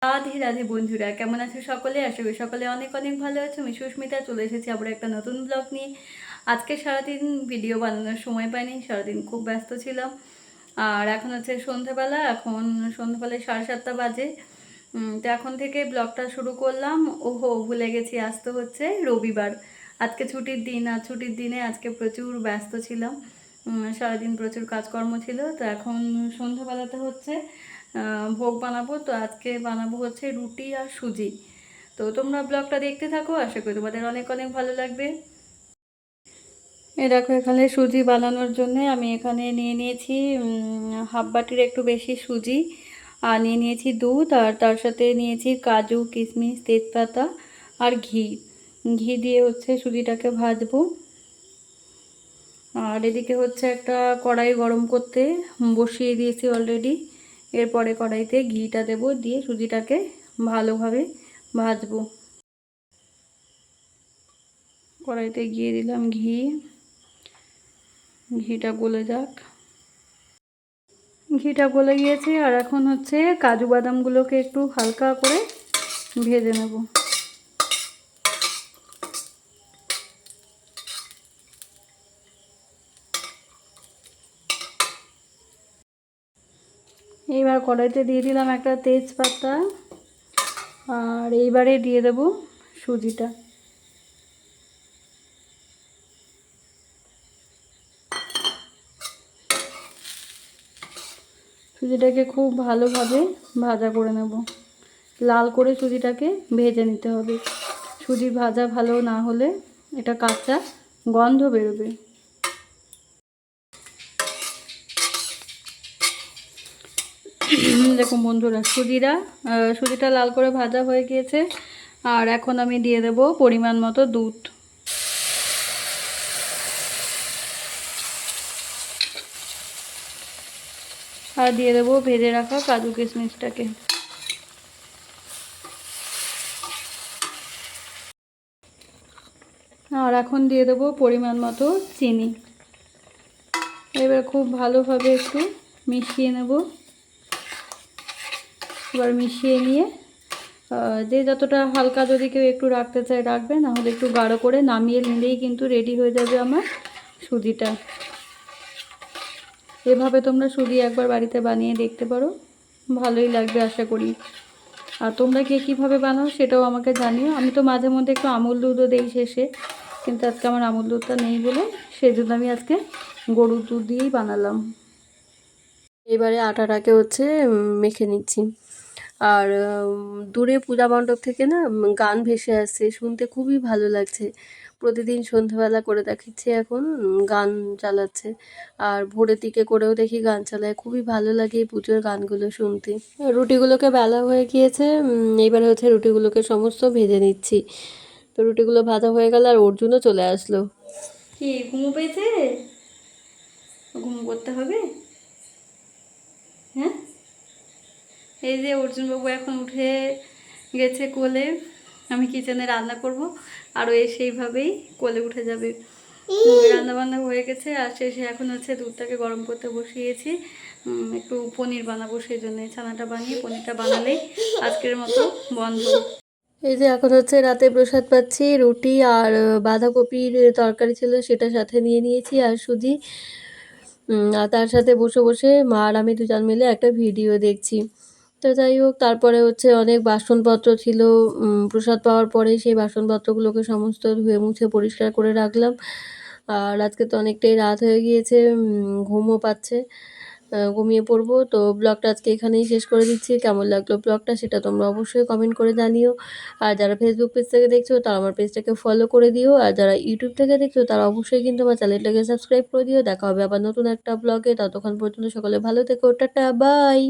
রাধে রাধে বন্ধুরা, কেমন আছো সকলে? আশা করি সকলে অনেক অনেক ভালো আছো। আমি সুস্মিতা চলে এসেছি আবার একটা নতুন ব্লগ নিয়ে। আজকে সারাদিন ভিডিও বানানোর সময় পাইনি, সারাদিন খুব ব্যস্ত ছিলাম। আর এখন হচ্ছে সন্ধ্যেবেলা, এখন সন্ধ্যেবেলায় 7:30 বাজে। তো এখন থেকে ব্লগটা শুরু করলাম। ওহো, ভুলে গেছি, আসতে হচ্ছে রবিবার। আজকে ছুটির দিন, আর ছুটির দিনে আজকে প্রচুর ব্যস্ত ছিলাম। সারাদিন প্রচুর কাজকর্ম ছিল। তো এখন সন্ধ্যাবেলাতে হচ্ছে ভোগ বানাবো। তো আজকে বানাবো হচ্ছে রুটি আর সুজি। তো তোমরা ব্লগটা দেখতে থাকো, আশা করি তোমাদের অনেক অনেক ভালো লাগবে। এই দেখো, এখানে সুজি বানানোর জন্য আমি এখানে নিয়ে নিয়েছি হাফ বাটির একটু বেশি সুজি, আর নিয়ে নিয়েছি দুধ, আর তার সাথে নিয়েছি কাজু, কিশমিশ, তেজপাতা আর ঘি। ঘি দিয়ে হচ্ছে সুজিটাকে ভাজবো। আর এদিকে হচ্ছে একটা কড়াই গরম করতে বসিয়ে দিয়েছি অলরেডি। এরপরে কড়াইতে ঘিটা দেব, দিয়ে সুজিটাকে ভালোভাবে ভাজবো। কড়াইতে গিয়ে দিলাম ঘি, ঘিটা গলে যাক। ঘিটা গলে গিয়েছে, আর এখন হচ্ছে কাজু বাদামগুলোকে একটু হালকা করে ভেজে নেব। এইবার কড়াইতে দিয়ে দিলাম একটা তেজপাতা, আর এইবারে দিয়ে দেব সুজিটা। সুজিটাকে খুব ভালোভাবে ভাজা করে নেব, লাল করে সুজিটাকে ভেজে নিতে হবে। সুজি ভাজা ভালো না হলে এটা কাঁচা গন্ধ বেরোবে। দেখুন বন্ধুরা, সুজিটা লাল করে ভাজা হয়ে গিয়েছে। আর এখন আমি দিয়ে দেব পরিমাণ মতো দুধ। আর দিয়ে দেবো ভেজে রাখা কাজু কিশমিশটাকে। আর এখন দিয়ে দেবো পরিমাণ মতো চিনি। এবার খুব ভালোভাবে একটু মিশিয়ে নেব। এবার মিশিয়ে নিয়ে যে যতটা হালকা যদি কেউ একটু রাখতে চায় রাখবে, না হলে একটু গাঢ় করে নামিয়ে নিলেই কিন্তু রেডি হয়ে যাবে আমার সুজিটা। এভাবে তোমরা সুজি একবার বাড়িতে বানিয়ে দেখতে পারো, ভালোই লাগবে আশা করি। আর তোমরা কে কীভাবে বানাও সেটাও আমাকে জানিও। আমি তো মাঝে মধ্যে একটু আমুল দুধও দিই শেষে, কিন্তু আজকে আমার আমুল দুধটা নেই বলে সেজন্য আমি আজকে গরুর দুধ দিয়েই বানালাম। এবারে আটাটাকে হচ্ছে মেখে নিচ্ছি। আর দূরে পূজা মণ্ডপ থেকে না গান ভেসে আসছে, শুনতে খুবই ভালো লাগছে। প্রতিদিন সন্ধ্যাবেলা করে দেখাচ্ছে, এখন গান চালাচ্ছে। আর ভোরের দিকে করেও দেখি গান চালায়, খুবই ভালো লাগে এই পুজোর গানগুলো শুনতে। রুটিগুলোকে বেলা হয়ে গিয়েছে, এইবার হচ্ছে রুটিগুলোকে সমস্ত ভেজে নিচ্ছি। তো রুটিগুলো ভাজা হয়ে গেল, আর অর্জুনও চলে আসলো। কি ঘুমো পেয়েছে? ঘুম করতে হবে। হ্যাঁ, এই যে অর্জুনবাবু এখন উঠে গেছে কোলে। আমি কিচেনে রান্না করব, আর ও সেইভাবেই কোলে উঠে যাবে। রান্না বান্না হয়ে গেছে, আর শেষে এখন হচ্ছে দুধটাকে গরম করতে বসিয়েছি। একটু পনির বানাবো, সেই জন্য ছানাটা বানিয়ে পনিরটা বানালেই আজকের মতো বন্ধ। এই যে এখন হচ্ছে রাতে প্রসাদ পাচ্ছি, রুটি আর বাঁধাকপির তরকারি ছিল সেটা সাথে নিয়ে নিয়েছি, আর সুজি। আর তার সাথে বসে বসে মা আর আমি দুজন মিলে একটা ভিডিও দেখছি। তো যাই হোক, তারপরে হচ্ছে অনেক বাসনপত্র ছিল। প্রসাদ পাওয়ার পরে সেই বাসনপত্রগুলোকে সমস্ত ধুয়ে মুছে পরিষ্কার করে রাখলাম। আর আজকে তো অনেকটাই রাত হয়ে গিয়েছে, ঘুমও পাচ্ছে, ঘুমিয়ে পড়বো। তো ব্লগটা আজকে এখানেই শেষ করে দিচ্ছি। কেমন লাগলো ব্লগটা সেটা তোমরা অবশ্যই কমেন্ট করে জানিও। আর যারা ফেসবুক পেজ থেকে দেখছো তারা আমার পেজটাকে ফলো করে দিও, আর যারা ইউটিউব থেকে দেখছো তারা অবশ্যই কিন্তু আমার চ্যানেলটাকে সাবস্ক্রাইব করে দিও। দেখা হবে আবার নতুন একটা ব্লগে, ততক্ষণ পর্যন্ত সকলে ভালো থেকো, টাটা, বাই।